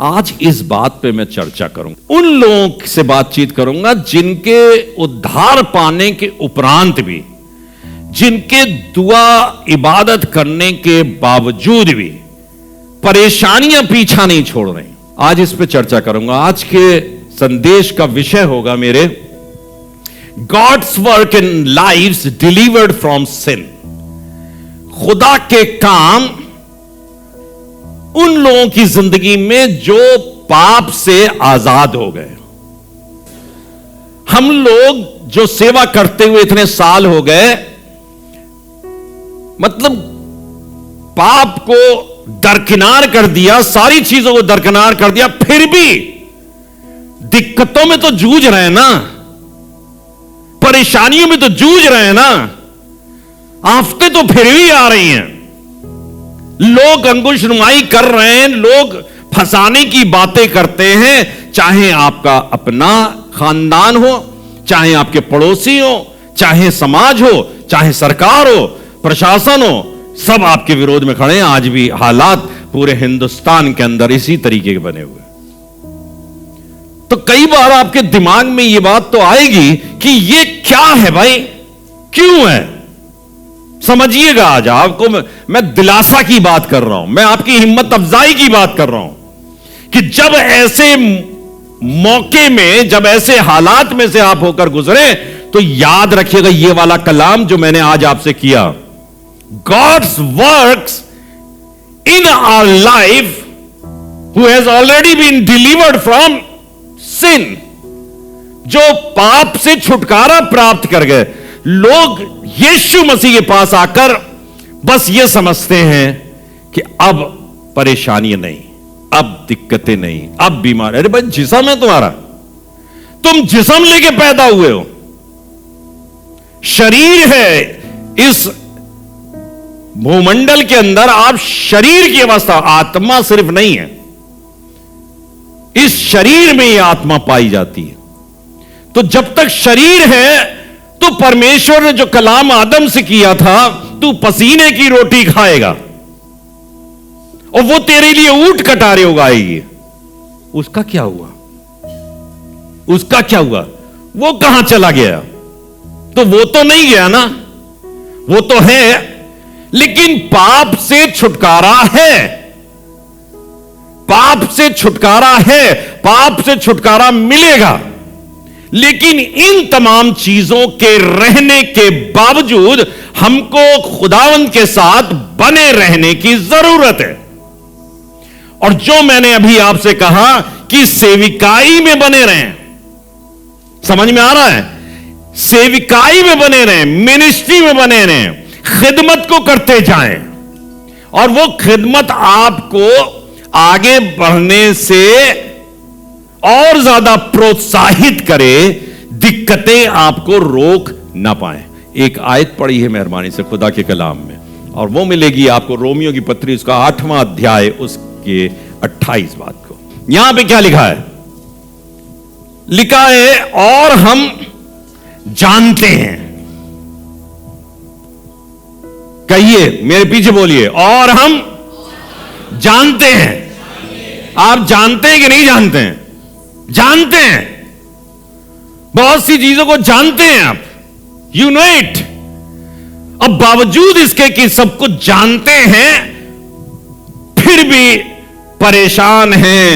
आज इस बात पे मैं चर्चा करूंगा। उन लोगों से बातचीत करूंगा जिनके उद्धार पाने के उपरांत भी, जिनके दुआ इबादत करने के बावजूद भी परेशानियां पीछा नहीं छोड़ रही। आज इस पे चर्चा करूंगा। आज के संदेश का विषय होगा मेरे God's work in lives delivered from sin. खुदा के काम उन लोगों की जिंदगी में जो पाप से आजाद हो गए। हम लोग जो सेवा करते हुए इतने साल हो गए, मतलब पाप को दरकिनार कर दिया, सारी चीजों को दरकिनार कर दिया, फिर भी दिक्कतों में तो जूझ रहे हैं ना, परेशानियों में तो जूझ रहे हैं ना, आफतें तो फिर भी आ रही हैं। लोग अंकुश नुमाई कर रहे हैं, लोग फंसाने की बातें करते हैं, चाहे आपका अपना खानदान हो, चाहे आपके पड़ोसी हो, चाहे समाज हो, चाहे सरकार हो, प्रशासन हो, सब आपके विरोध में खड़े हैं। आज भी हालात पूरे हिंदुस्तान के अंदर इसी तरीके के बने हुए। तो कई बार आपके दिमाग में यह बात तो आएगी कि यह क्या है भाई, क्यों है। समझिएगा, आज आपको मैं दिलासा की बात कर रहा हूं, मैं आपकी हिम्मत अफजाई की बात कर रहा हूं कि जब ऐसे मौके में, जब ऐसे हालात में से आप होकर गुजरे, तो याद रखिएगा ये वाला कलाम जो मैंने आज आपसे किया। God's works in our life who has already been delivered from sin. जो पाप से छुटकारा प्राप्त कर गए लोग यीशु मसीह के पास आकर बस ये समझते हैं कि अब परेशानियां नहीं, अब दिक्कतें नहीं, अब बीमार। अरे भाई, जिस्म है तुम्हारा, तुम जिस्म लेके पैदा हुए हो, शरीर है इस भूमंडल के अंदर, आप शरीर की अवस्था, आत्मा सिर्फ नहीं है, इस शरीर में ही आत्मा पाई जाती है। तो जब तक शरीर है तो परमेश्वर ने जो कलाम आदम से किया था, तू पसीने की रोटी खाएगा और वो तेरे लिए ऊंट कटारे उगाएगी, उसका क्या हुआ? उसका क्या हुआ? वो कहां चला गया? तो वो तो नहीं गया ना, वो तो है, लेकिन पाप से छुटकारा है, पाप से छुटकारा है, पाप से छुटकारा मिलेगा। लेकिन इन तमाम चीजों के रहने के बावजूद हमको खुदावंद के साथ बने रहने की जरूरत है। और जो मैंने अभी आपसे कहा कि सेविकाई में बने रहें, समझ में आ रहा है? सेविकाई में बने रहें, मिनिस्ट्री में बने रहें, खिदमत को करते जाएं, और वो खिदमत आपको आगे बढ़ने से और ज्यादा प्रोत्साहित करे, दिक्कतें आपको रोक ना पाए। एक आयत पढ़ी है मेहरबानी से खुदा के कलाम में, और वो मिलेगी आपको रोमियो की पत्री, उसका 8वां अध्याय, उसके 28 बात को। यहां पे क्या लिखा है? लिखा है, और हम जानते हैं, कहिए मेरे पीछे बोलिए, और हम जानते हैं। आप जानते हैं कि नहीं जानते हैं? जानते हैं, बहुत सी चीजों को जानते हैं आप, यू नो इट। अब बावजूद इसके कि सब कुछ जानते हैं, फिर भी परेशान हैं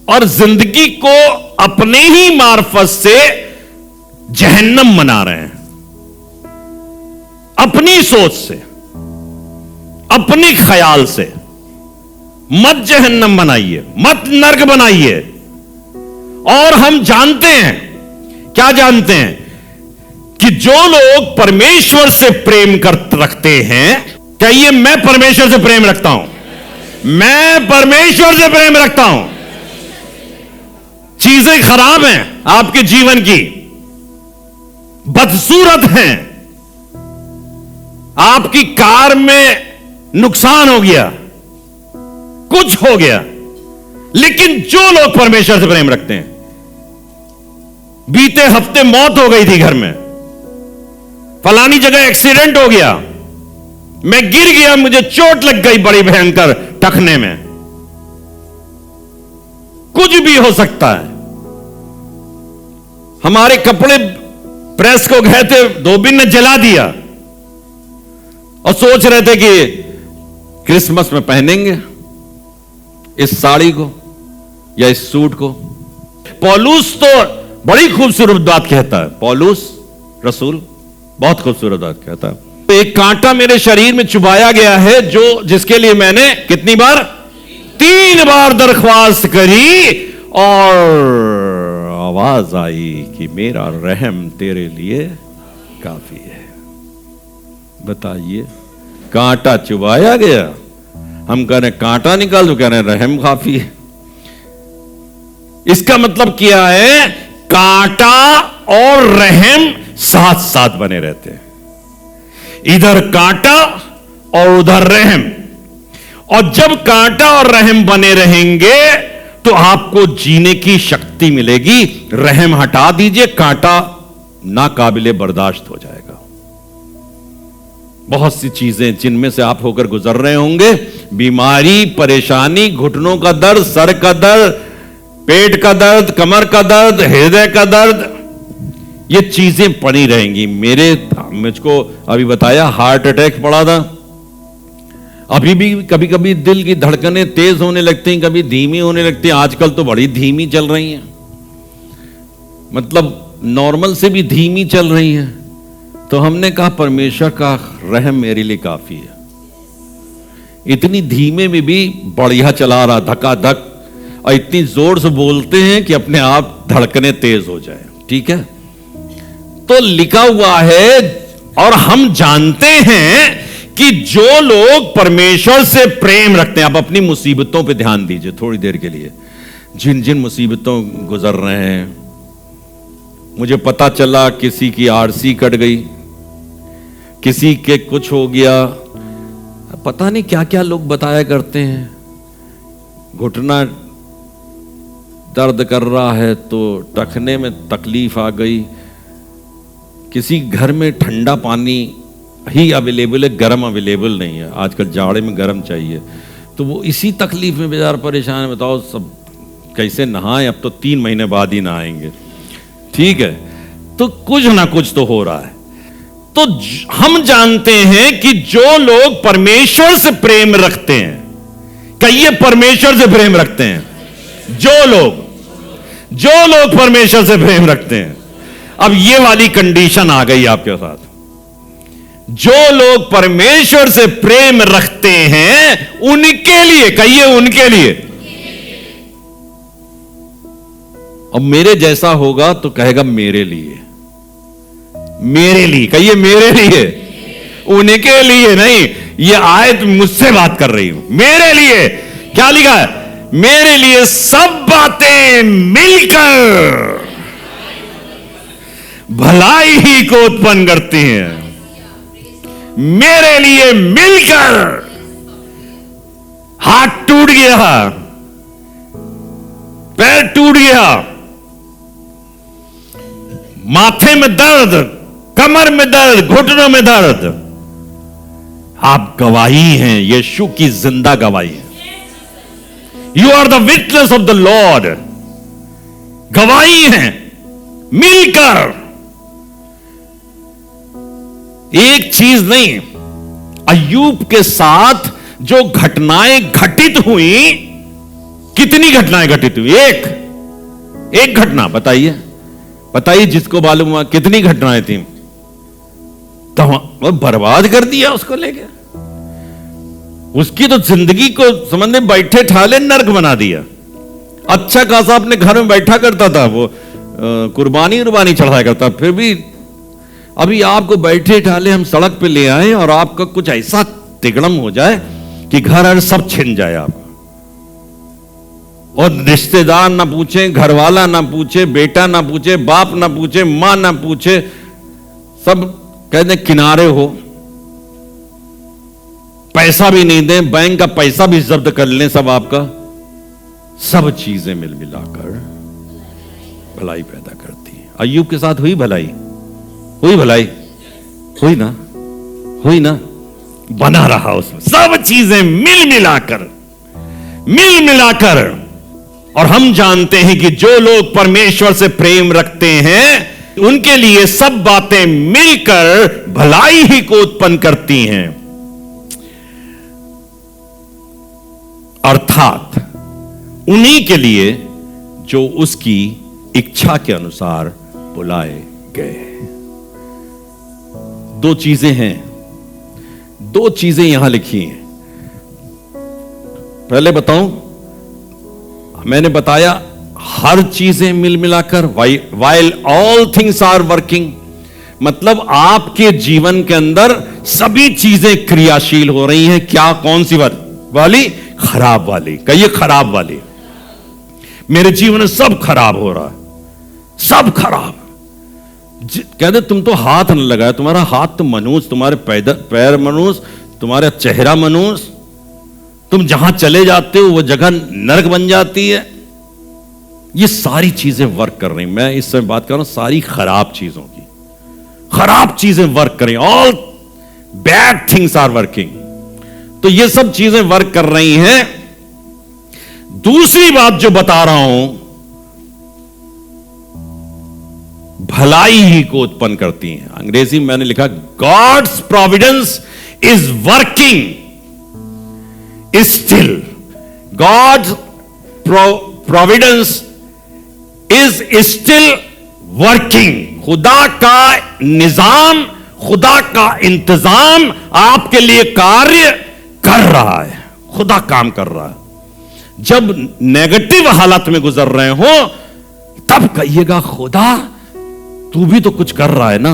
और जिंदगी को अपने ही मार्फत से जहन्नम बना रहे हैं, अपनी सोच से, अपने ख्याल से। मत जहन्नम बनाइए, मत नर्क बनाइए। और हम जानते हैं, क्या जानते हैं? कि जो लोग परमेश्वर से प्रेम रखते हैं, कहिए मैं परमेश्वर से प्रेम रखता हूं, मैं परमेश्वर से प्रेम रखता हूं। चीजें खराब हैं आपके जीवन की, बदसूरत हैं, आपकी कार में नुकसान हो गया, कुछ हो गया, लेकिन जो लोग परमेश्वर से प्रेम रखते हैं, बीते हफ्ते मौत हो गई थी घर में, फलानी जगह एक्सीडेंट हो गया, मैं गिर गया, मुझे चोट लग गई बड़ी भयंकर टखने में कुछ भी हो सकता है। हमारे कपड़े प्रेस को गए थे, धोबी ने जला दिया और सोच रहे थे कि क्रिसमस में पहनेंगे इस साड़ी को या इस सूट को। पौलुस तो बड़ी खूबसूरत बात कहता है, पौलुस रसूल बहुत खूबसूरत बात कहता है। एक कांटा मेरे शरीर में चुभाया गया है, जो जिसके लिए मैंने कितनी बार? 3 बार दरख्वास्त करी और आवाज आई कि मेरा रहम तेरे लिए काफी है। बताइए, कांटा चुभाया गया, हम कह रहे कांटा निकाल दो, कह रहे रहम काफी है। इसका मतलब क्या है? कांटा और रहम साथ साथ बने रहते हैं, इधर कांटा और उधर रहम। और जब कांटा और रहम बने रहेंगे तो आपको जीने की शक्ति मिलेगी। रहम हटा दीजिए, कांटा नाकाबिले बर्दाश्त हो जाएगा। बहुत सी चीजें जिनमें से आप होकर गुजर रहे होंगे, बीमारी, परेशानी, घुटनों का दर्द, सर का दर्द, पेट का दर्द, कमर का दर्द, हृदय का दर्द, ये चीजें पड़ी रहेंगी। मुझको अभी बताया हार्ट अटैक पड़ा था, अभी भी कभी कभी दिल की धड़कनें तेज होने लगती हैं, कभी धीमी होने लगती हैं। आजकल तो बड़ी धीमी चल रही हैं, मतलब नॉर्मल से भी धीमी चल रही हैं। तो हमने कहा परमेश्वर का रहम मेरे लिए काफी है। इतनी धीमे में भी बढ़िया चला रहा, धकाधक, और इतनी जोर से बोलते हैं कि अपने आप धड़कनें तेज हो जाए। ठीक है, तो लिखा हुआ है और हम जानते हैं कि जो लोग परमेश्वर से प्रेम रखते हैं। आप अपनी मुसीबतों पे ध्यान दीजिए थोड़ी देर के लिए, जिन जिन मुसीबतों गुजर रहे हैं। मुझे पता चला किसी की आरसी कट गई, किसी के कुछ हो गया, पता नहीं क्या क्या लोग बताया करते हैं। घुटना दर्द कर रहा है तो टखने में तकलीफ आ गई, किसी घर में ठंडा पानी ही अवेलेबल है, गर्म अवेलेबल नहीं है। आजकल जाड़े में गर्म चाहिए, तो वो इसी तकलीफ में बेचारा परेशान है। बताओ सब कैसे नहाएं, अब तो 3 महीने बाद ही नहाएंगे। ठीक है, तो कुछ ना कुछ तो हो रहा है। तो हम जानते हैं कि जो लोग परमेश्वर से प्रेम रखते हैं, कहिए परमेश्वर से प्रेम रखते हैं, जो लोग परमेश्वर से प्रेम रखते हैं। अब ये वाली कंडीशन आ गई आपके साथ, जो लोग परमेश्वर से प्रेम रखते हैं उनके लिए, कहिए उनके लिए। अब मेरे जैसा होगा तो कहेगा मेरे लिए, कहिए मेरे लिए, उनके लिए नहीं। ये आयत मुझसे बात कर रही हूं, मेरे लिए। क्या लिखा है? मेरे लिए सब बातें मिलकर भलाई ही को उत्पन्न करती हैं। मेरे लिए मिलकर। हाथ टूट गया, पैर टूट गया, माथे में दर्द, कमर में दर्द, घुटनों में दर्द, आप गवाही हैं, यीशु की जिंदा गवाही है। You are the witness of the lord, गवाही हैं मिलकर। एक चीज नहीं, अय्यूब के साथ जो घटनाएं घटित हुई, कितनी घटनाएं घटित हुई? एक घटना बताइए जिसको मालूम हुआ कितनी घटनाएं थी। तो वो बर्बाद कर दिया उसको लेके, उसकी तो जिंदगी को समझने बैठे ठाले नर्क बना दिया। अच्छा खासा अपने घर में बैठा करता था, वो कुर्बानी चढ़ाया करता, फिर भी अभी आपको बैठे ठाले हम सड़क पे ले आए और आपका कुछ ऐसा तिगड़म हो जाए कि घर सब छिन जाए आप, और रिश्तेदार ना पूछे, घरवाला ना पूछे, बेटा ना पूछे, बाप ना पूछे, मां ना पूछे, सब कहते किनारे हो, पैसा भी नहीं दें, बैंक का पैसा भी जब्त कर लें, सब आपका, सब चीजें मिल मिलाकर भलाई पैदा करती है। अय्यूब के साथ हुई भलाई, हुई ना, बना रहा उसमें, सब चीजें मिल मिलाकर मिल मिलाकर, और हम जानते हैं कि जो लोग परमेश्वर से प्रेम रखते हैं उनके लिए सब बातें मिलकर भलाई ही को उत्पन्न करती हैं, अर्थात उन्हीं के लिए जो उसकी इच्छा के अनुसार बुलाए गए। दो चीजें हैं, दो चीजें यहां लिखी हैं। पहले बताऊं, मैंने बताया हर चीजें मिल मिलाकर, while all things are working, मतलब आपके जीवन के अंदर सभी चीजें क्रियाशील हो रही हैं। क्या, कौन सी वाली? खराब वाली। कहिए खराब वाली। मेरे जीवन में सब खराब हो रहा है, सब खराब। कहते तुम तो हाथ न लगाया, तुम्हारा हाथ तो मनुष्य, तुम्हारे पैर मनुष्य, तुम्हारा चेहरा मनुष्य, तुम जहां चले जाते हो वो जगह नरक बन जाती है। ये सारी चीजें वर्क कर रही, मैं इस समय बात कर रहा हूं सारी खराब चीजों की, खराब चीजें वर्क कर रही, all bad things are working. तो ये सब चीजें वर्क कर रही हैं। दूसरी बात जो बता रहा हूं, भलाई ही को उत्पन्न करती हैं। अंग्रेजी में मैंने लिखा God's providence is working still, God's providence is still working. खुदा का निजाम, खुदा का इंतजाम आपके लिए कार्य कर रहा है, खुदा काम कर रहा है। जब नेगेटिव हालत में गुजर रहे हो तब कहिएगा खुदा तू भी तो कुछ कर रहा है ना,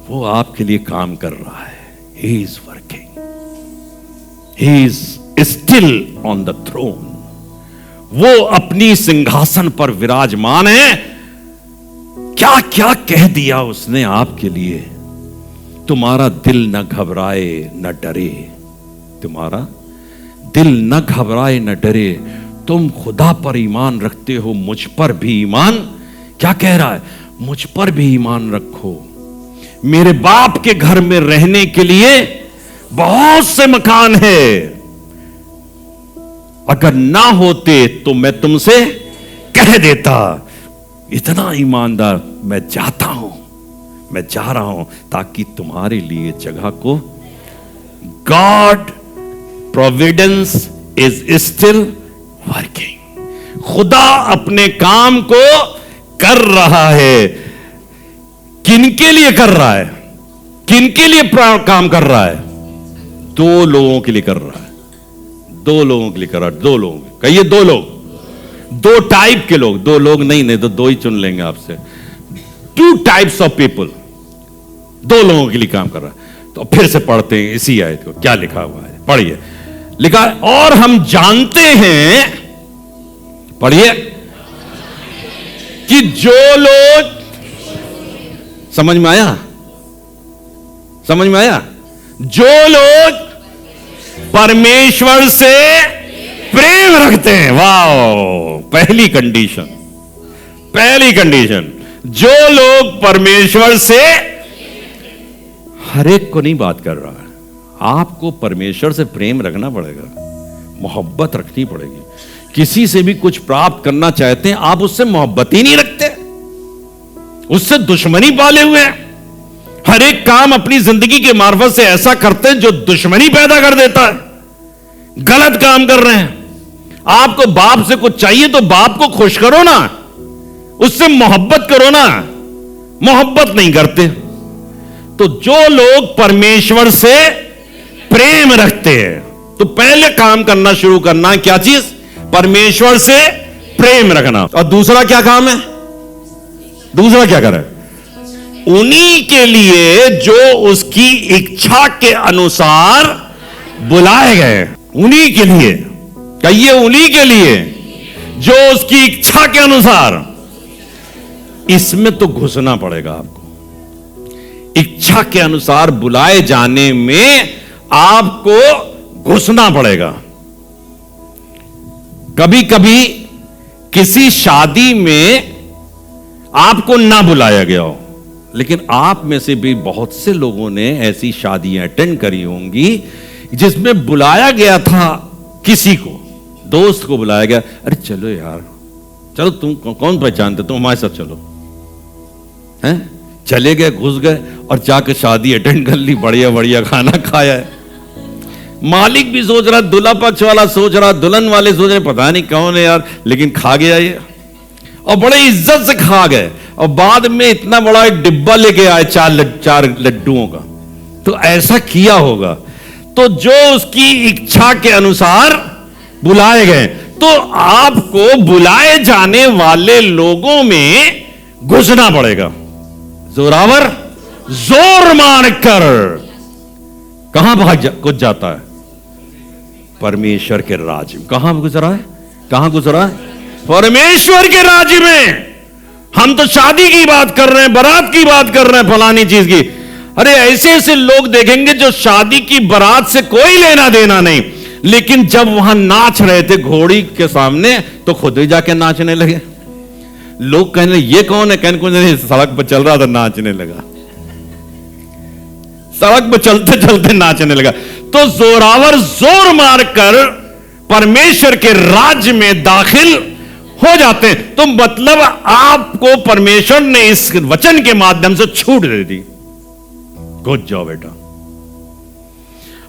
वो आपके लिए काम कर रहा है। He is working, he is still on the throne, वो अपनी सिंहासन पर विराजमान है। क्या क्या कह दिया उसने आपके लिए। तुम्हारा दिल न घबराए न डरे, तुम्हारा दिल न घबराए न डरे, तुम खुदा पर ईमान रखते हो, मुझ पर भी ईमान, क्या कह रहा है, मुझ पर भी ईमान रखो। मेरे बाप के घर में रहने के लिए बहुत से मकान है, अगर ना होते तो मैं तुमसे कह देता। इतना ईमानदार, मैं जाता हूं, मैं जा रहा हूं ताकि तुम्हारे लिए जगह को। God Providence is still working, खुदा अपने काम को कर रहा है। किनके लिए कर रहा है, किनके लिए काम कर रहा है? दो लोगों के लिए कर रहा है, दो लोगों के लिए कर रहा है, दो लोग, कहिए दो लोग, दो टाइप के लोग, दो लोग नहीं तो दो ही चुन लेंगे आपसे। टू टाइप्स ऑफ पीपल, दो लोगों के लिए काम कर रहा है। तो फिर से पढ़ते हैं इसी आयत को, क्या लिखा हुआ है, पढ़िए। लिखा, और हम जानते हैं, पढ़िए, कि जो लोग, समझ में आया, समझ में आया, जो लोग परमेश्वर से प्रेम रखते हैं, वाह, पहली कंडीशन, पहली कंडीशन, जो लोग परमेश्वर से, हर एक को नहीं बात कर रहा है, आपको परमेश्वर से प्रेम रखना पड़ेगा, मोहब्बत रखनी पड़ेगी। किसी से भी कुछ प्राप्त करना चाहते हैं, आप उससे मोहब्बत ही नहीं रखते, उससे दुश्मनी पाले हुए हैं। हर एक काम अपनी जिंदगी के मार्फत से ऐसा करते हैं जो दुश्मनी पैदा कर देता है, गलत काम कर रहे हैं। आपको बाप से कुछ चाहिए तो बाप को खुश करो ना, उससे मोहब्बत करो ना, मोहब्बत नहीं करते। तो जो लोग परमेश्वर से प्रेम रखते हैं, तो पहले काम करना शुरू करना, क्या चीज, परमेश्वर से प्रेम रखना। और दूसरा क्या काम है, दूसरा क्या करें, उन्हीं के लिए जो उसकी इच्छा के अनुसार बुलाए गए, उन्हीं के लिए, कहिए उन्हीं के लिए जो उसकी इच्छा के अनुसार। इसमें तो घुसना पड़ेगा आपको, इच्छा के अनुसार बुलाए जाने में आपको घुसना पड़ेगा। कभी कभी किसी शादी में आपको ना बुलाया गया हो, लेकिन आप में से भी बहुत से लोगों ने ऐसी शादियां अटेंड करी होंगी जिसमें बुलाया गया था किसी को, दोस्त को बुलाया गया, अरे चलो यार, चलो तुम कौन पहचानते, तुम हमारे साथ चलो। हैं, चले गए, घुस गए और जाकर शादी अटेंड कर ली, बढ़िया बढ़िया खाना खाया है। मालिक भी सोच रहा, दूल्हा पक्ष वाला सोच रहा, दुल्हन वाले सोच रहे पता नहीं कौन है यार, लेकिन खा गया ये, और बड़े इज्जत से खा गए। और बाद में इतना बड़ा एक डिब्बा लेके आए चार लड्डुओं का। तो ऐसा किया होगा। तो जो उसकी इच्छा के अनुसार बुलाए गए, तो आपको बुलाए जाने वाले लोगों में घुसना पड़ेगा। जोरावर जोर मारकर कहां घुस जाता है? परमेश्वर के राज्य में। कहां घुस रहा है? कहां घुस रहा है? परमेश्वर के राज्य में। हम तो शादी की बात कर रहे हैं, बारात की बात कर रहे हैं, फलानी चीज की। अरे ऐसे ऐसे लोग देखेंगे जो शादी की बारात से कोई लेना देना नहीं, लेकिन जब वहां नाच रहे थे घोड़ी के सामने तो खुद ही जाके नाचने लगे। लोग कहने ये कौन है? कहने को नहीं, सड़क पर चल रहा था नाचने लगा, सड़क पर चलते चलते नाचने लगा। तो जोरावर जोर मारकर परमेश्वर के राज्य में दाखिल हो जाते हैं। तो मतलब आपको परमेश्वर ने इस वचन के माध्यम से छूट दे दी, घुस जाओ बेटा।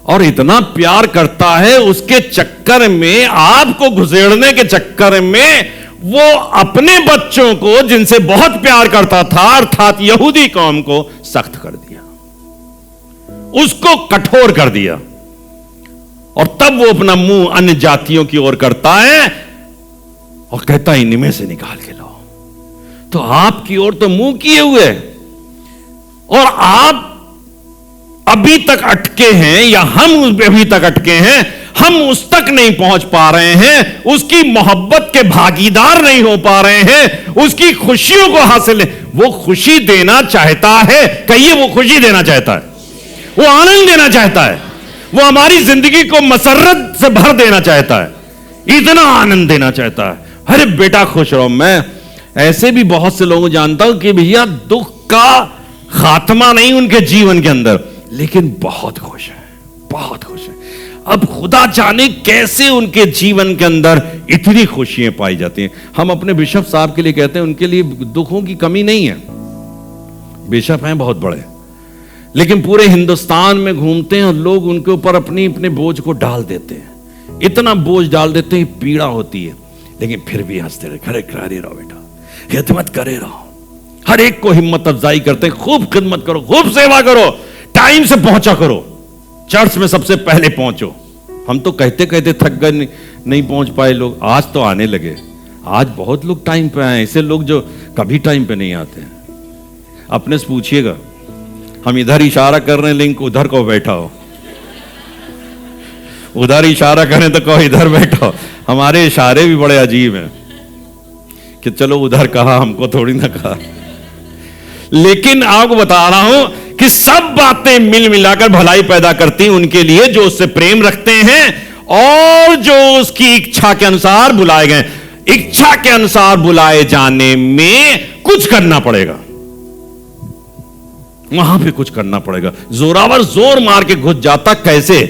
और इतना प्यार करता है, उसके चक्कर में, आपको घुसेड़ने के चक्कर में वो अपने बच्चों को जिनसे बहुत प्यार करता था, अर्थात यहूदी कौम को सख्त कर दिया, उसको कठोर कर दिया। और तब वो अपना मुंह अन्य जातियों की ओर करता है और कहता है इनमें से निकाल के लाओ। तो आपकी ओर तो मुंह किए हुए और आप अभी तक अटके हैं, या हम अभी तक अटके हैं, हम उस तक नहीं पहुंच पा रहे हैं, उसकी मोहब्बत के भागीदार नहीं हो पा रहे हैं, उसकी खुशियों को हासिल, वो खुशी देना चाहता है। कहिए, वो खुशी देना चाहता है, वो आनंद देना चाहता है, वो हमारी जिंदगी को मसरत से भर देना चाहता है, इतना आनंद देना चाहता है। अरे बेटा खुश रहो। मैं ऐसे भी बहुत से लोगों को जानता हूं कि भैया दुख का खात्मा नहीं उनके जीवन के अंदर, लेकिन बहुत खुश है, बहुत खुश है। अब खुदा जाने कैसे उनके जीवन के अंदर इतनी खुशियां पाई जाती हैं। हम अपने बिशप साहब के लिए कहते हैं, उनके लिए दुखों की कमी नहीं है। बिशप हैं बहुत बड़े, लेकिन पूरे हिंदुस्तान में घूमते हैं और लोग उनके ऊपर अपने बोझ को डाल देते हैं, इतना बोझ डाल देते हैं, पीड़ा होती है, लेकिन फिर भी हंसते रहे, खड़े खड़े रहो बेटा, खिदमत करे रहो। हर एक को हिम्मत अफजाई करते हैं, खूब खिदमत करो, खूब सेवा करो, टाइम से पहुंचा करो, चर्च में सबसे पहले पहुंचो। हम तो कहते कहते थक गए, नहीं पहुंच पाए लोग, आज तो आने लगे। आज बहुत लोग टाइम पे आए, ऐसे लोग जो कभी टाइम पे नहीं आते। अपने से पूछिएगा, हम इधर इशारा कर रहे हैं, लिंक उधर को बैठा हो, उधर इशारा करें तो कहो इधर बैठो। हमारे इशारे भी बड़े अजीब हैं कि चलो उधर कहा, हमको थोड़ी ना कहा। लेकिन आपको बता रहा हूं कि सब बातें मिल मिलाकर भलाई पैदा करती उनके लिए जो उससे प्रेम रखते हैं और जो उसकी इच्छा के अनुसार बुलाए गए। इच्छा के अनुसार बुलाए जाने में कुछ करना पड़ेगा, वहां पे कुछ करना पड़ेगा। जोरावर जोर मार के घुस जाता, कैसे?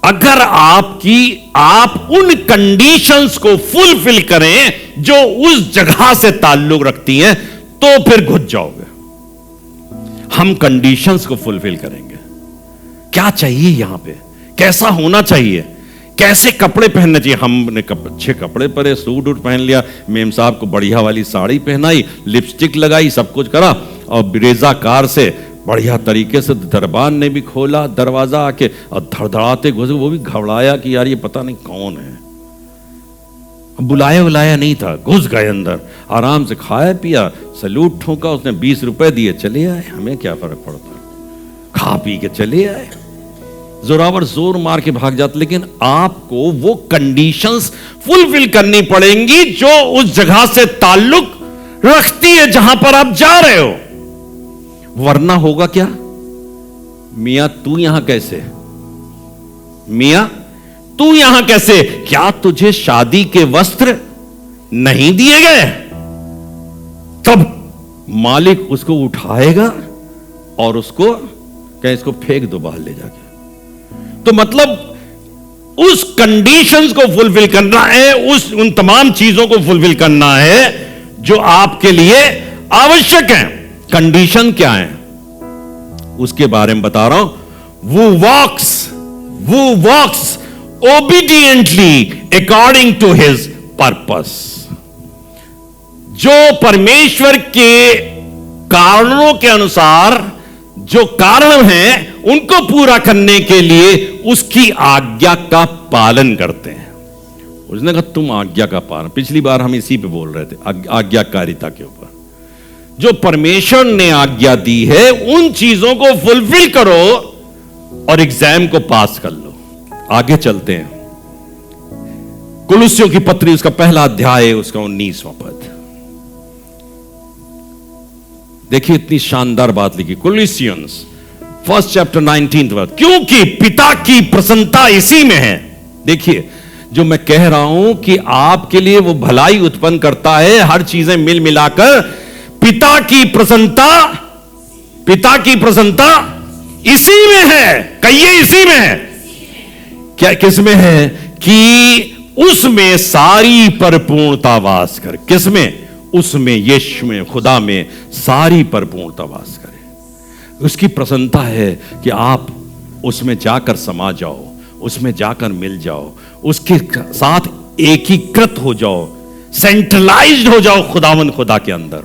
अगर आप उन कंडीशंस को फुलफिल करें जो उस जगह से ताल्लुक रखती हैं, तो फिर घुस जाओगे। हम कंडीशंस को फुलफिल करेंगे। क्या चाहिए यहां पे, कैसा होना चाहिए, कैसे कपड़े पहनने चाहिए। हमने अच्छे कपड़े पहने, सूट उट पहन लिया, मेम साहब को बढ़िया वाली साड़ी पहनाई, लिपस्टिक लगाई, सब कुछ करा, और ब्रेजा कार से बढ़िया तरीके से दरबान ने भी खोला दरवाजा आके, और धड़धड़ाते घुसे। वो भी घबराया कि यार ये पता नहीं कौन है, बुलाया बुलाया नहीं था, घुस गए अंदर, आराम से खाया पिया, सैल्यूट ठोका, उसने 20 रुपए दिए, चले आए। हमें क्या फर्क पड़ता, खा पी के चले आए। जोरावर जोर मार के भाग जाते, लेकिन आपको वो कंडीशंस फुलफिल करनी पड़ेंगी जो उस जगह से ताल्लुक रखती है जहां पर आप जा रहे हो, वरना होगा क्या? मियां तू यहां कैसे, मियां तू यहां कैसे? क्या तुझे शादी के वस्त्र नहीं दिए गए? तब मालिक उसको उठाएगा और उसको कहे इसको फेंक दो बाहर ले जाके। तो मतलब उस कंडीशंस को फुलफिल करना है, उन तमाम चीजों को फुलफिल करना है जो आपके लिए आवश्यक है। कंडीशन क्या है उसके बारे में बता रहा हूं। वो walks obediently according to his purpose. जो परमेश्वर के कारणों के अनुसार, जो कारण हैं उनको पूरा करने के लिए उसकी आज्ञा का पालन करते हैं। उसने कहा तुम आज्ञा का पालन, पिछली बार हम इसी पे बोल रहे थे, आज्ञाकारिता के ऊपर। जो परमेश्वर ने आज्ञा दी है उन चीजों को फुलफिल करो और एग्जाम को पास कर लो। आगे चलते हैं, कुलुस्सियों की पत्री उसका पहला अध्याय उसका 19वां पद। देखिए इतनी शानदार बात लिखी, कुलुस्सियंस फर्स्ट चैप्टर 19th वर्स। क्योंकि पिता की प्रसन्नता इसी में है। देखिए जो मैं कह रहा हूं कि आपके लिए वो भलाई उत्पन्न करता है, हर चीजें मिल मिलाकर पिता की प्रसन्नता इसी में है। कहिए इसी में है। क्या किस में है? कि उसमें सारी परिपूर्णता वास कर। किसमें? उसमें, यीशु में, खुदा में सारी परिपूर्णता वास करे। उसकी प्रसन्नता है कि आप उसमें जाकर समा जाओ, उसमें जाकर मिल जाओ, उसके साथ एकीकृत हो जाओ, सेंट्रलाइज्ड हो जाओ खुदावन खुदा के अंदर।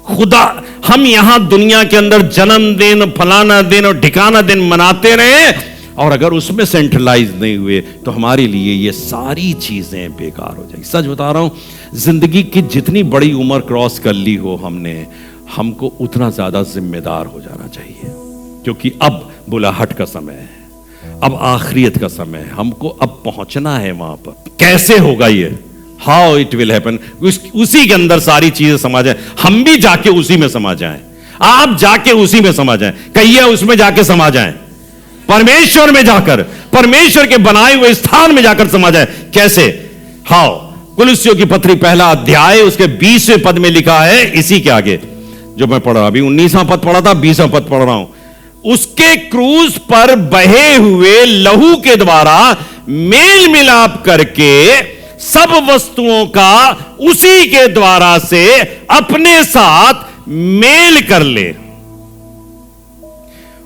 खुदा, हम यहां दुनिया के अंदर जन्मदिन, फलाना दिन और ठिकाना दिन मनाते रहे और अगर उसमें सेंट्रलाइज नहीं हुए तो हमारे लिए ये सारी चीजें बेकार हो जाएगी। सच बता रहा हूं, जिंदगी की जितनी बड़ी उम्र क्रॉस कर ली हो हमने, हमको उतना ज्यादा जिम्मेदार हो जाना चाहिए, क्योंकि अब बुलाहट का समय है, अब आखिरियत का समय है, हमको अब पहुंचना है वहां पर। कैसे होगा ये? How it will happen. उसी के अंदर सारी चीजें समा जाए, हम भी जाके उसी में समा जाएं, आप जाके उसी में समा जाएं। कहिए उसमें जाके समा जाएं, परमेश्वर में जाकर, परमेश्वर के बनाए हुए स्थान में जाकर समा जाए। कैसे? हाउ? कुलुस्सियों की पत्री पहला अध्याय उसके 20वें पद में लिखा है, इसी के आगे जो मैं पढ़ रहा, अभी 19वां पद पढ़ा था, 20वां पद पढ़ रहा हूं। उसके क्रूस पर बहे हुए लहू के द्वारा मेल मिलाप करके सब वस्तुओं का उसी के द्वारा से अपने साथ मेल कर ले।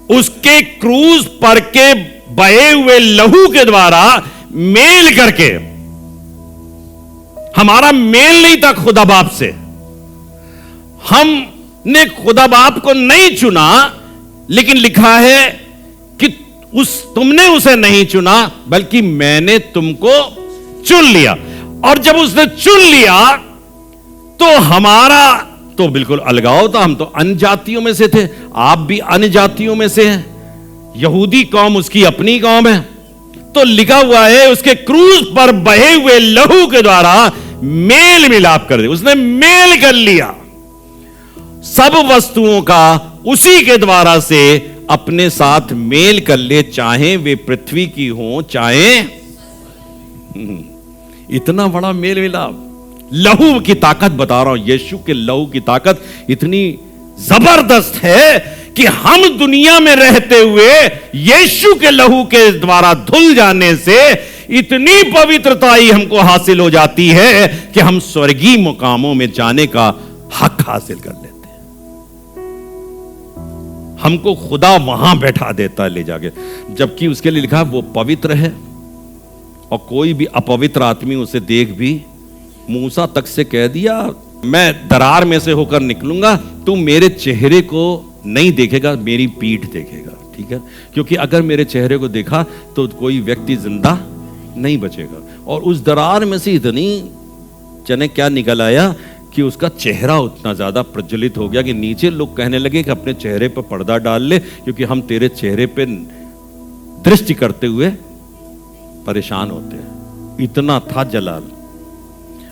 उसके क्रूस पर के बहे हुए लहू के द्वारा मेल करके। हमारा मेल नहीं था खुदा बाप से, हमने खुदा बाप को नहीं चुना, लेकिन लिखा है कि तुमने उसे नहीं चुना बल्कि मैंने तुमको चुन लिया। और जब उसने चुन लिया तो हमारा तो बिल्कुल अलगाव था। हम तो अन्य जातियों में से थे, आप भी अन्य जातियों में से हैं, यहूदी कौम उसकी अपनी कौम है। तो लिखा हुआ है उसके क्रूस पर बहे हुए लहू के द्वारा मेल मिलाप कर दे। उसने मेल कर लिया सब वस्तुओं का उसी के द्वारा से अपने साथ मेल कर ले, चाहे वे पृथ्वी की हो चाहे। इतना बड़ा मेल मिलाप, लहू की ताकत बता रहा हूं, यीशु के लहू की ताकत इतनी जबरदस्त है कि हम दुनिया में रहते हुए यीशु के लहू के द्वारा धुल जाने से इतनी पवित्रता ही हमको हासिल हो जाती है कि हम स्वर्गीय मुकामों में जाने का हक हासिल कर लेते हैं। हमको खुदा वहां बैठा देता है ले जाके, जबकि उसके लिए लिखा है वो पवित्र है और कोई भी अपवित्र आदमी उसे देख भी। मूसा तक से कह दिया मैं दरार में से होकर निकलूंगा, तू मेरे चेहरे को नहीं देखेगा, मेरी पीठ देखेगा। ठीक है, क्योंकि अगर मेरे चेहरे को देखा तो कोई व्यक्ति जिंदा नहीं बचेगा। और उस दरार में से इतनी जने क्या निकल आया कि उसका चेहरा उतना ज्यादा प्रज्वलित हो गया कि नीचे लोग कहने लगे कि अपने चेहरे पर पर्दा डाल ले, क्योंकि हम तेरे चेहरे पे दृष्टि करते हुए परेशान होते हैं। इतना था जलाल।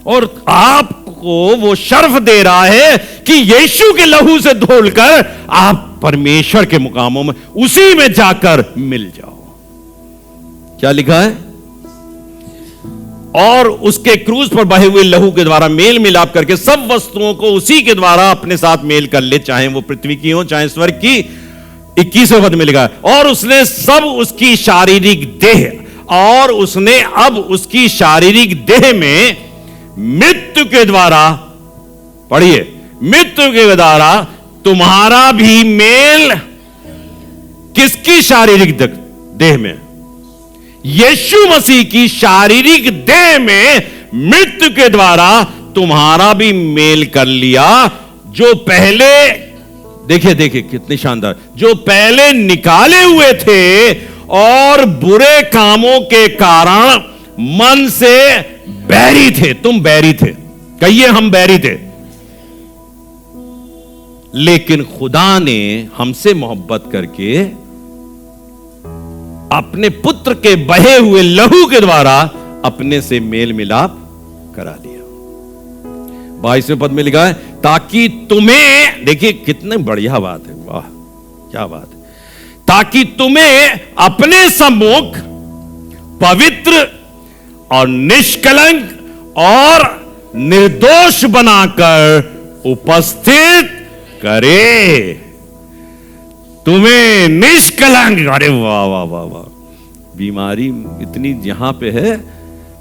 और आपको वो शर्फ दे रहा है कि यीशु के लहू से धोलकर आप परमेश्वर के मुकामों में उसी में जाकर मिल जाओ। क्या लिखा है? और उसके क्रूस पर बहे हुए लहू के द्वारा मेल मिलाप करके सब वस्तुओं को उसी के द्वारा अपने साथ मेल कर ले, चाहे वो पृथ्वी की हो चाहे स्वर्ग की। 21वें पद में लिखा है, और उसने सब उसकी शारीरिक देह, और उसने अब उसकी शारीरिक देह में मृत्यु के द्वारा, पढ़िए, मृत्यु के द्वारा तुम्हारा भी मेल, किसकी शारीरिक देह में? यीशु मसीह की शारीरिक देह में मृत्यु के द्वारा तुम्हारा भी मेल कर लिया, जो पहले, देखिए देखिए कितनी शानदार, जो पहले निकाले हुए थे और बुरे कामों के कारण मन से बैरी थे। तुम बैरी थे, कहिए हम बैरी थे, लेकिन खुदा ने हमसे मोहब्बत करके अपने पुत्र के बहे हुए लहू के द्वारा अपने से मेल मिलाप करा लिया। 22वें पद में लिखा है, ताकि तुम्हें, देखिए कितने बढ़िया बात है, वाह क्या बात है, ताकि तुम्हें अपने सम्मुख पवित्र और निष्कलंक और निर्दोष बनाकर उपस्थित करे। तुम्हें निष्कलंक, अरे वाह वाह वाह वाह, बीमारी इतनी यहां पे है,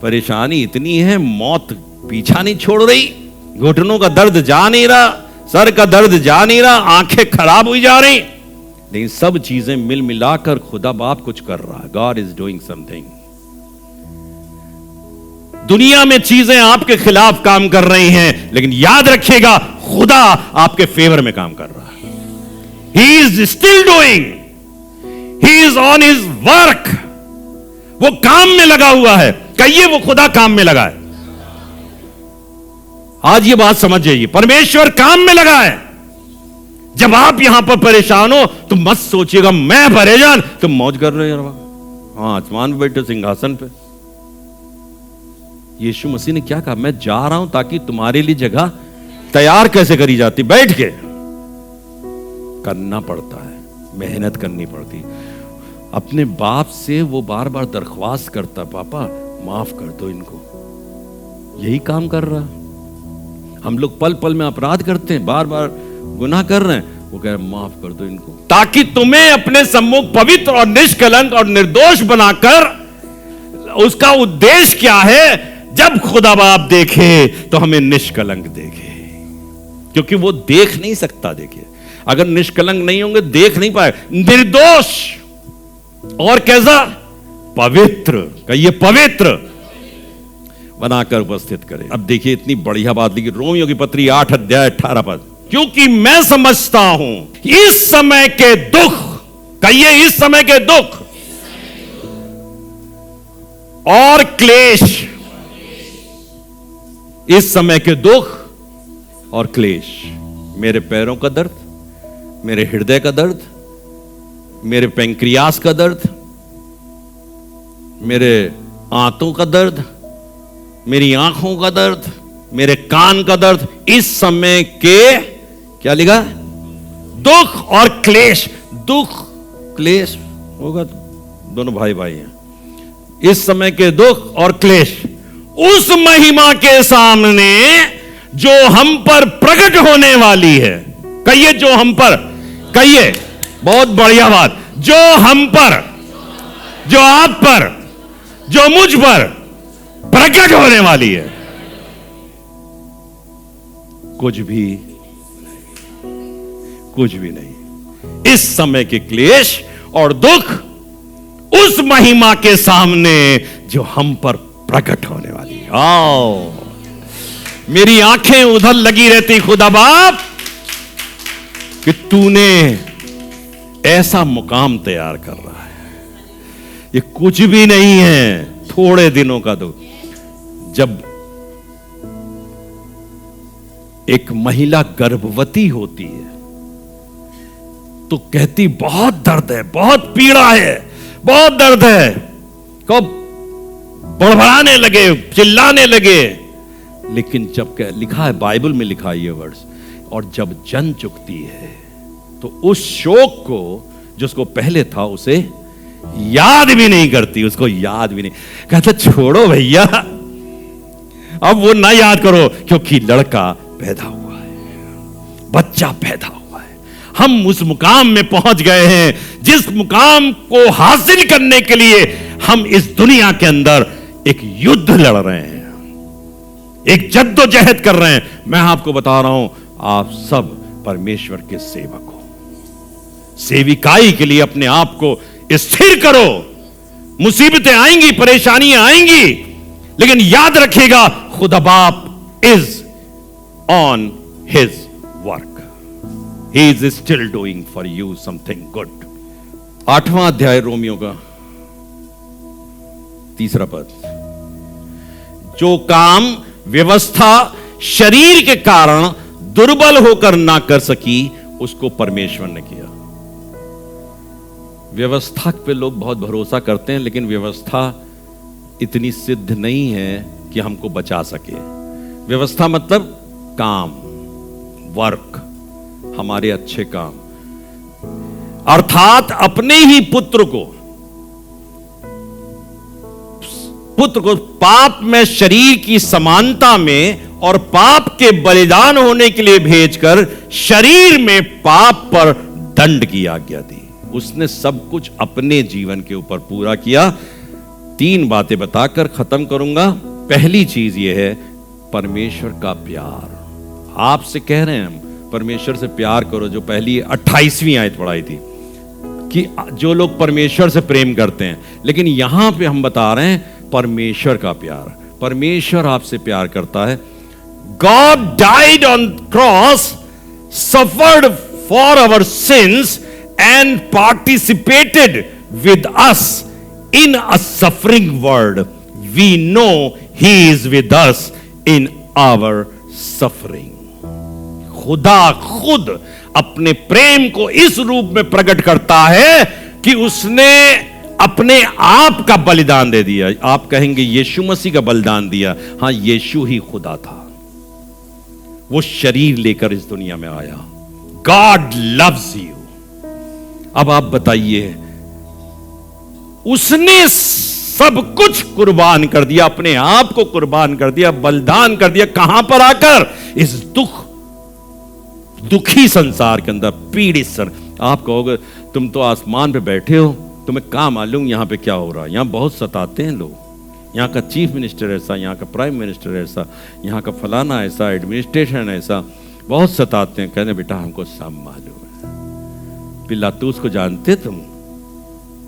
परेशानी इतनी है, मौत पीछा नहीं छोड़ रही, घुटनों का दर्द जा नहीं रहा, सर का दर्द जा नहीं रहा, आंखें खराब हुई जा रही, लेकिन सब चीजें मिल मिलाकर खुदा बाप कुछ कर रहा है। God is doing something. दुनिया में चीजें आपके खिलाफ काम कर रही हैं, लेकिन याद रखिएगा खुदा आपके फेवर में काम कर रहा है। He is still doing, he is on his work, वो काम में लगा हुआ है। कहिए वो खुदा काम में लगा है। आज ये बात समझ जाइए, परमेश्वर काम में लगा है। जब आप यहां पर परेशान हो तो मत सोचिएगा मैं परेशान, तुम मौज कर रहे हो, हाँ आसमान पे बैठे सिंहासन पे। यीशु मसीह ने क्या कहा, मैं जा रहा हूं ताकि तुम्हारे लिए जगह तैयार कैसे करी जाती, बैठ के करना पड़ता है, मेहनत करनी पड़ती। अपने बाप से वो बार बार दरख्वास्त करता, पापा माफ कर दो इनको, यही काम कर रहा। हम लोग पल पल में अपराध करते हैं, बार बार गुनाह कर रहे हैं, वो कह रहे माफ कर दो इनको, ताकि तुम्हें अपने सम्मुख पवित्र और निष्कलंक और निर्दोष बनाकर। उसका उद्देश्य क्या है? जब खुदा बाप देखे तो हमें निष्कलंक देखे, क्योंकि वो देख नहीं सकता। देखिए अगर निष्कलंक नहीं होंगे देख नहीं पाए, निर्दोष और कैसा? पवित्र, कहिए पवित्र बनाकर उपस्थित करें। अब देखिए इतनी बढ़िया बात लिखी रोमियो की पत्री 8 अध्याय 18 पद, क्योंकि मैं समझता हूं इस समय के दुख, कहिए इस समय के दुख और क्लेश, इस समय के दुख और क्लेश, मेरे पैरों का दर्द, मेरे हृदय का दर्द, मेरे पैंक्रियास का दर्द, मेरे आंतों का दर्द, मेरी आंखों का दर्द, मेरे कान का दर्द, इस समय के क्या लिखा? दुख और क्लेश। दुख क्लेश होगा, दोनों भाई भाई हैं। इस समय के दुख और क्लेश उस महिमा के सामने जो हम पर प्रकट होने वाली है। कहिए जो हम पर, कहिए बहुत बढ़िया बात, जो हम पर, जो आप पर, जो मुझ पर प्रकट होने वाली है। कुछ भी नहीं। इस समय के क्लेश और दुख उस महिमा के सामने जो हम पर प्रकट होने वाली है। आओ, मेरी आंखें उधर लगी रहती खुदा बाप कि तूने ऐसा मुकाम तैयार कर रहा है। ये कुछ भी नहीं है, थोड़े दिनों का दुख। जब एक महिला गर्भवती होती है तो कहती बहुत दर्द है, बहुत पीड़ा है, बहुत दर्द है, कब बड़बड़ाने लगे, चिल्लाने लगे। लेकिन जब लिखा है, बाइबल में लिखा है ये वर्ड्स, और जब जन चुकती है तो उस शोक को जो उसको पहले था उसे याद भी नहीं करती, उसको याद भी नहीं। कहता छोड़ो भैया, अब वो ना याद करो, क्योंकि लड़का पैदा हुआ है, बच्चा पैदा हुआ है, हम उस मुकाम में पहुंच गए हैं जिस मुकाम को हासिल करने के लिए हम इस दुनिया के अंदर एक युद्ध लड़ रहे हैं, एक जद्दोजहद कर रहे हैं। मैं आपको बता रहा हूं, आप सब परमेश्वर के सेवक हो। सेविकाई के लिए अपने आप को स्थिर करो। मुसीबतें आएंगी, परेशानियां आएंगी, लेकिन याद रखिएगा खुदा बाप is on his work. He is still doing for you something good. 8वां अध्याय रोमियो का 3 पद। जो काम व्यवस्था शरीर के कारण दुर्बल होकर ना कर सकी, उसको परमेश्वर ने किया। व्यवस्था पे लोग बहुत भरोसा करते हैं, लेकिन व्यवस्था इतनी सिद्ध नहीं है कि हमको बचा सके। व्यवस्था मतलब काम, वर्क, हमारे अच्छे काम, अर्थात अपने ही पुत्र को पाप में शरीर की समानता में और पाप के बलिदान होने के लिए भेजकर शरीर में पाप पर दंड की आज्ञा दी। उसने सब कुछ अपने जीवन के ऊपर पूरा किया। 3 बातें बताकर खत्म करूंगा। पहली चीज यह है परमेश्वर का प्यार। आपसे कह रहे हैं हम परमेश्वर से प्यार करो, जो पहली 28वीं आयत पढ़ाई थी कि जो लोग परमेश्वर से प्रेम करते हैं, लेकिन यहां पे हम बता रहे हैं परमेश्वर का प्यार। परमेश्वर आपसे प्यार करता है। God died on cross, suffered for our sins and participated with us in a suffering world. We know he is with us in our suffering. खुदा खुद अपने प्रेम को इस रूप में प्रकट करता है कि उसने अपने आप का बलिदान दे दिया। आप कहेंगे यीशु मसीह का बलिदान दिया। हां, यीशु ही खुदा था। वो शरीर लेकर इस दुनिया में आया। God loves you. अब आप बताइए, उसने सब कुछ कुर्बान कर दिया, अपने आप को कुर्बान कर दिया, बलिदान कर दिया। कहां पर आकर? इस दुखी संसार के अंदर, पीड़ित सर। आप कहोगे तुम तो आसमान पे बैठे हो, तुम्हें क्या मालूम यहां पे क्या हो रहा है। यहां बहुत सताते हैं लोग। यहाँ का चीफ मिनिस्टर ऐसा, यहाँ का प्राइम मिनिस्टर ऐसा, यहाँ का फलाना ऐसा, एडमिनिस्ट्रेशन ऐसा, बहुत सताते हैं। कहने बेटा हमको सब मालूम है। पिलातूस को जानते तुम?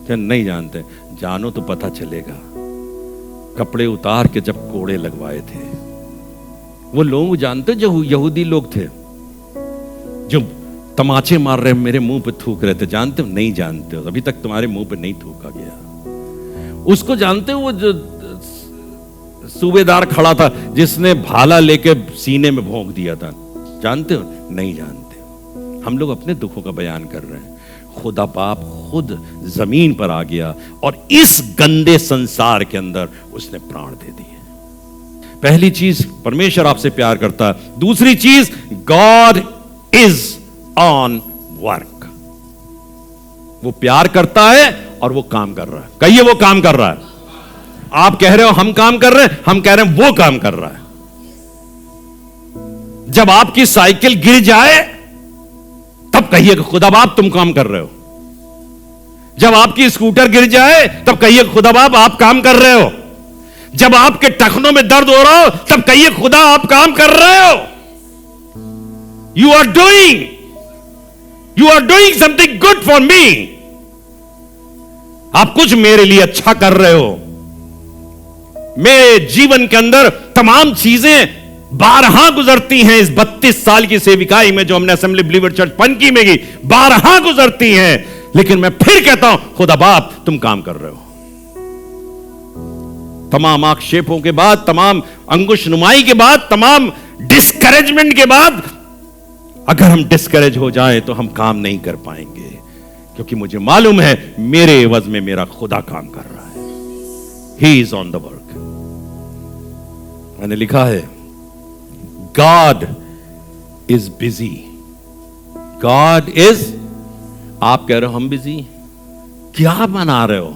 क्या नहीं जानते? जानो तो पता चलेगा। कपड़े उतार के जब कोड़े लगवाए थे, वो लोग जानते जो यहूदी लोग थे जो तमाचे मार रहे मेरे मुंह पे थूक रहे थे, जानते हो? नहीं जानते हो, अभी तक तुम्हारे मुंह पे नहीं थूका गया। उसको जानते हो? वो जो सूबेदार खड़ा था जिसने भाला लेके सीने में भोंक दिया था, जानते हो? नहीं जानते। हम लोग अपने दुखों का बयान कर रहे हैं। खुदा बाप खुद जमीन पर आ गया और इस गंदे संसार के अंदर उसने प्राण दे दिए। पहली चीज, परमेश्वर आपसे प्यार करता है। दूसरी चीज, गॉड इज ऑन वर्क। वो प्यार करता है और वो काम कर रहा है। कहिए वो काम कर रहा है। आप कह रहे हो हम काम कर रहे हैं, हम कह रहे हैं वो काम कर रहा है। जब आपकी साइकिल गिर जाए तब कहिए खुदा बाप तुम काम कर रहे हो। जब आपकी स्कूटर गिर जाए तब कहिए खुदा बाप आप काम कर रहे हो। जब आपके टखनों में दर्द हो रहा हो तब कहिए खुदा आप काम कर रहे हो। You are doing something good for me. आप कुछ मेरे लिए अच्छा कर रहे हो। मेरे जीवन के अंदर तमाम चीजें बारहा गुजरती हैं। इस 32 साल की सेविकाई में जो हमने असेंबली बिलीवर चर्च पनकी में की, बारहा गुजरती हैं, लेकिन मैं फिर कहता हूं खुदा बाप तुम काम कर रहे हो। तमाम आक्षेपों के बाद, तमाम अंकुश नुमाई के बाद, तमाम डिस्करेजमेंट के बाद, अगर हम डिस्करेज हो जाएं तो हम काम नहीं कर पाएंगे, क्योंकि मुझे मालूम है मेरे एवज में मेरा खुदा काम कर रहा है। He is on the work. मैंने लिखा है God is busy. God is, आप कह रहे हो हम बिजी, क्या मना रहे हो?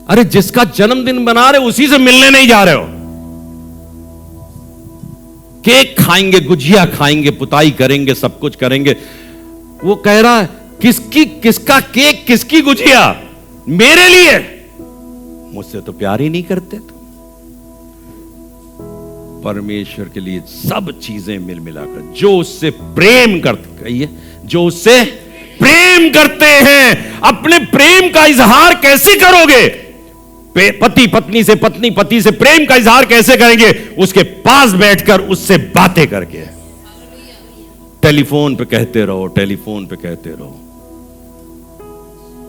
अरे जिसका जन्मदिन मना रहे हो उसी से मिलने नहीं जा रहे हो। केक खाएंगे, गुजिया खाएंगे, पुताई करेंगे, सब कुछ करेंगे। वो कह रहा है किसका केक, किसकी गुजिया? मेरे लिए। मुझसे तो प्यार ही नहीं करते तुम। परमेश्वर के लिए सब चीजें मिल मिलाकर, जो उससे प्रेम करते, कहिए, जो उससे प्रेम करते हैं। अपने प्रेम का इजहार कैसे करोगे? पति पत्नी से, पत्नी पति से प्रेम का इजहार कैसे करेंगे? उसके पास बैठकर उससे बातें करके। टेलीफोन पे कहते रहो, टेलीफोन पे कहते रहो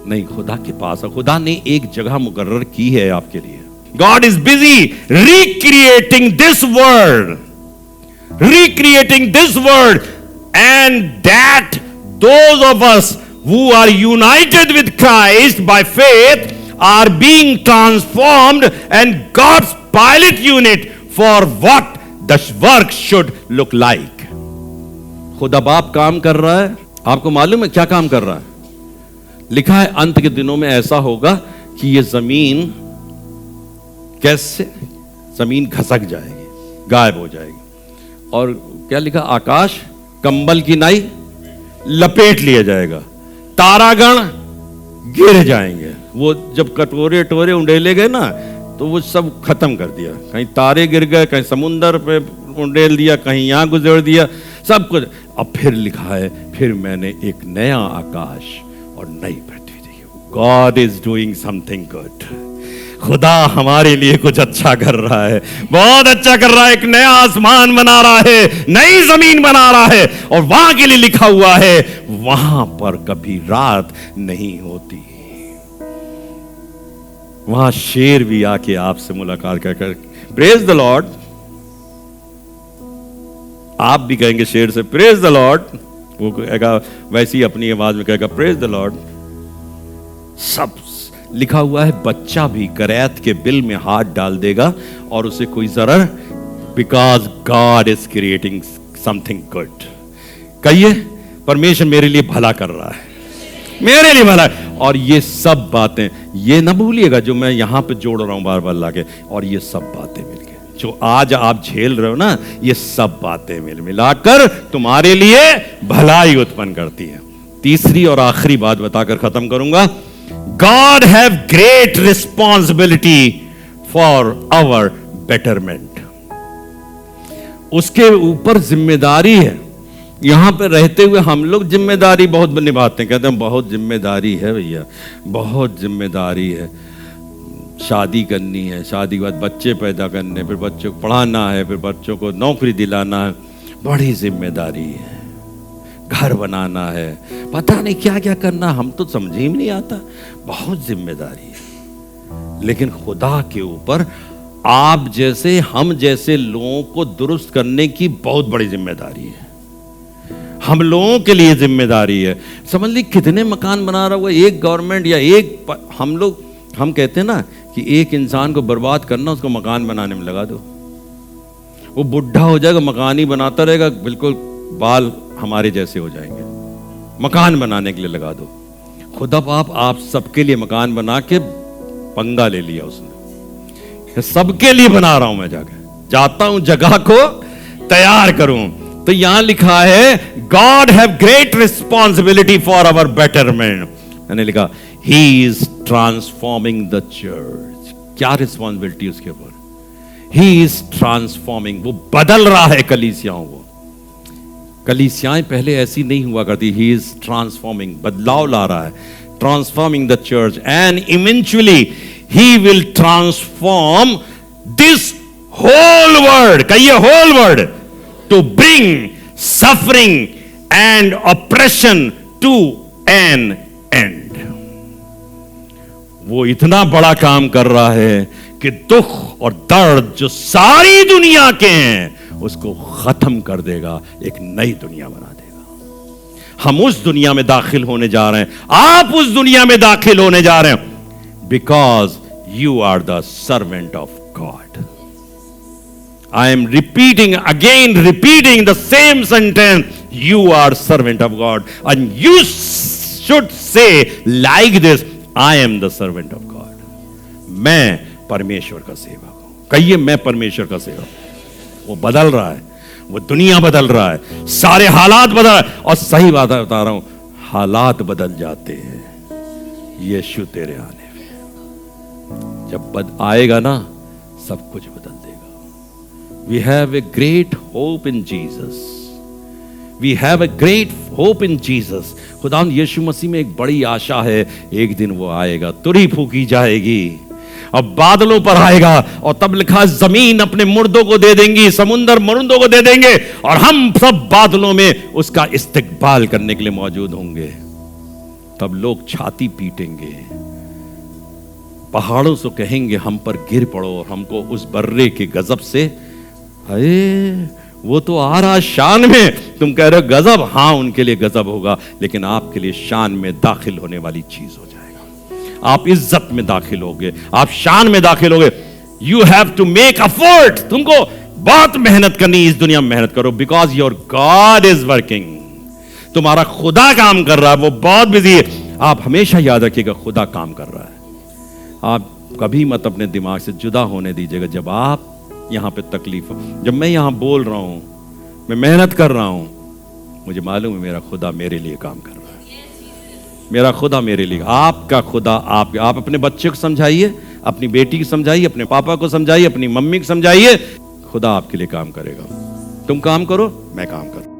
नहीं, खुदा के पास। खुदा ने एक जगह मुकर्रर की है आपके लिए। God is busy recreating this world, and that those of us who are united with Christ by faith are being transformed and God's pilot unit for what the work should look like. खुदा बाप काम कर रहा है। आपको मालूम है क्या काम कर रहा है? लिखा है अंत के दिनों में ऐसा होगा कि ये जमीन, कैसे जमीन खसक जाएगी, गायब हो जाएगी। और क्या लिखा? आकाश कंबल की नाई लपेट लिया जाएगा, तारागण गिर जाएंगे। वो जब कटोरे टोरे उंडेले गए ना, तो वो सब खत्म कर दिया। कहीं तारे गिर गए, कहीं समुंदर पे उंडेल दिया, कहीं यहां गुजर दिया, सब कुछ। अब फिर लिखा है, फिर मैंने एक नया आकाश और नई पृथ्वी देखी। God is doing something good. खुदा हमारे लिए कुछ अच्छा कर रहा है, बहुत अच्छा कर रहा है। एक नया आसमान बना रहा है, नई जमीन बना रहा है, और वहां के लिए लिखा हुआ है वहां पर कभी रात नहीं होती। वहां शेर भी आके आपसे मुलाकात कर, प्रेज द लॉर्ड। आप भी कहेंगे शेर से प्रेज द लॉर्ड, वो कहेगा वैसी अपनी आवाज में कहेगा प्रेज द लॉर्ड। सब लिखा हुआ है, बच्चा भी करैत के बिल में हाथ डाल देगा और उसे कोई जरर, because God is creating something good. कहिए, परमेश्वर मेरे लिए भला कर रहा है, मेरे लिए भला। और ये सब बातें, ये ना भूलिएगा जो मैं यहां पे जोड़ रहा हूं बार बार लाके, और ये सब बातें मिलके जो आज आप झेल रहे हो ना, ये सब बातें मिल मिलाकर तुम्हारे लिए भलाई उत्पन्न करती है। तीसरी और आखिरी बात बताकर खत्म करूंगा। God have great responsibility for our betterment. उसके ऊपर जिम्मेदारी है। यहां पे रहते हुए हम लोग जिम्मेदारी बहुत निभाते हैं, कहते हैं बहुत जिम्मेदारी है भैया, बहुत जिम्मेदारी है। शादी करनी है, शादी के बाद बच्चे पैदा करने, फिर बच्चों को पढ़ाना है, फिर बच्चों को नौकरी दिलाना है, बड़ी जिम्मेदारी है। घर बनाना है, पता नहीं क्या क्या करना, हम तो समझ ही नहीं आता, बहुत जिम्मेदारी है। लेकिन खुदा के ऊपर आप जैसे, हम जैसे लोगों को दुरुस्त करने की बहुत बड़ी जिम्मेदारी है। हम लोगों के लिए जिम्मेदारी है। समझ ली कितने मकान बना रहा हुआ एक गवर्नमेंट या एक हम कहते हैं ना कि एक इंसान को बर्बाद करना, उसको मकान बनाने में लगा दो, वो बुढ़ा हो जाएगा, मकान ही बनाता रहेगा, बिल्कुल बाल हमारे जैसे हो जाएंगे। मकान बनाने के लिए लगा दो। खुदा बाप आप सबके लिए मकान बना के पंगा ले लिया उसने, सबके लिए बना रहा हूं मैं, जाता हूं जगह को तैयार करूं। तो यहां लिखा है God have great responsibility for our betterment. मैंने लिखा he is transforming the church. क्या रिस्पॉन्सिबिलिटी उसके ऊपर? ही इज ट्रांसफॉर्मिंग, वो बदल रहा है कलीसियाओं को। कलीसियाएं पहले ऐसी नहीं हुआ करती। ही इज ट्रांसफॉर्मिंग, बदलाव ला रहा है, transforming the church, and eventually he will transform this whole world. कहिए whole world, to bring suffering and oppression to an end. वो इतना बड़ा काम कर रहा है कि दुख और दर्द जो सारी दुनिया के हैं उसको खत्म कर देगा, एक नई दुनिया बना देगा। हम उस दुनिया में दाखिल होने जा रहे हैं, आप उस दुनिया में दाखिल होने जा रहे हैं, because you are the servant of God. I am repeating the same sentence. You are servant of God, and you should say like this, I am the servant of God. मैं परमेश्वर का सेवक हूं। कहिए, मैं परमेश्वर का सेवक हूं। वो बदल रहा है, वो दुनिया बदल रहा है, सारे हालात बदल रहा है। और सही बात बता रहा हूं, हालात बदल जाते हैं यीशु तेरे आने में। जब आएगा ना, सब कुछ बदल देगा। We have a great hope in Jesus, we have a great hope in Jesus. खुदा यीशु मसीह में एक बड़ी आशा है, एक दिन वो आएगा, तुरही फूकी जाएगी अब बादलों पर आएगा, और तब लिखा जमीन अपने मुर्दों को दे देंगी, समुंदर मुर्दों को दे देंगे, और हम सब बादलों में उसका इस्तकबाल करने के लिए मौजूद होंगे। तब लोग छाती पीटेंगे, पहाड़ों से कहेंगे हम पर गिर पड़ो, और हमको उस बर्रे के गजब से, अरे वो तो आ रहा शान में, तुम कह रहे हो गजब, हाँ उनके लिए गजब होगा, लेकिन आपके लिए शान में दाखिल होने वाली चीज हो जाएगा। आप इज्जत में दाखिल होगे, आप शान में दाखिल होगे। You have to make effort, तुमको बहुत मेहनत करनी, इस दुनिया में मेहनत करो, because your God is working. तुम्हारा खुदा काम कर रहा है, वो बहुत बिजी है। आप हमेशा याद रखिएगा, खुदा काम कर रहा है। आप कभी मत अपने दिमाग से जुदा होने दीजिएगा। जब आप यहां पे तकलीफ हो, जब मैं यहां बोल रहा हूं, मैं मेहनत कर रहा हूं, मुझे मालूम है मेरा खुदा मेरे लिए काम कर रहा है, मेरा खुदा मेरे लिए। आपका खुदा, आप अपने बच्चे को समझाइए, अपनी बेटी को समझाइए, अपने पापा को समझाइए, अपनी मम्मी को समझाइए, खुदा आपके लिए काम करेगा। तुम काम करो, मैं काम करूं।